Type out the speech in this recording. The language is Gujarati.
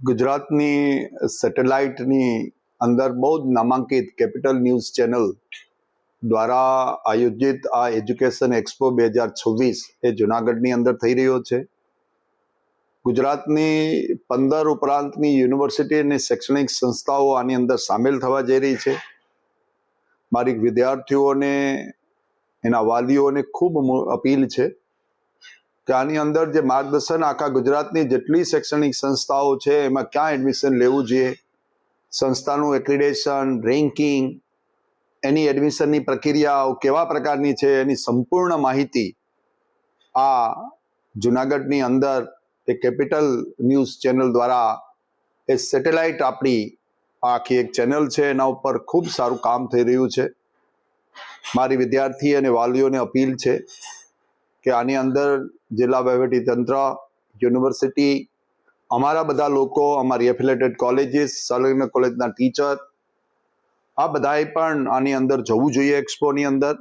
ગુજરાતની સેટેલાઇટની અંદર બહુ જ નામાંકિત કેપિટલ ન્યૂઝ ચેનલ દ્વારા આયોજિત આ એજ્યુકેશન એક્સપો 2026 એ જુનાગઢની અંદર થઈ રહ્યો છે. ગુજરાતની 15 ઉપરાંતની યુનિવર્સિટી અને શૈક્ષણિક સંસ્થાઓ આની અંદર સામેલ થવા જઈ રહી છે. મારી વિદ્યાર્થીઓને, એના વાલીઓને ખૂબ અપીલ છે કે આની અંદર જે માર્ગદર્શન આખા ગુજરાતની જેટલી શૈક્ષણિક સંસ્થાઓ છે એમાં ક્યાં એડમિશન લેવું જોઈએ, સંસ્થાનું એક્રિડેશન, રેન્કિંગ, એની એડમિશનની પ્રક્રિયાઓ કેવા પ્રકારની છે એની સંપૂર્ણ માહિતી આ જુનાગઢની અંદર એ કેપિટલ ન્યૂઝ ચેનલ દ્વારા એ સેટેલાઇટ આપણી આખી એક ચેનલ છે એના ઉપર ખૂબ સારું કામ થઈ રહ્યું છે. મારી વિદ્યાર્થી અને વાલીઓને અપીલ છે કે આની અંદર જિલ્લા વહીવટીતંત્ર, યુનિવર્સિટી, અમારા બધા લોકો, અમારી એફિલેટેડ કોલેજીસ, સંલગ્ન કોલેજના ટીચર, આ બધાએ પણ આની અંદર જવું જોઈએ એક્સપોની અંદર.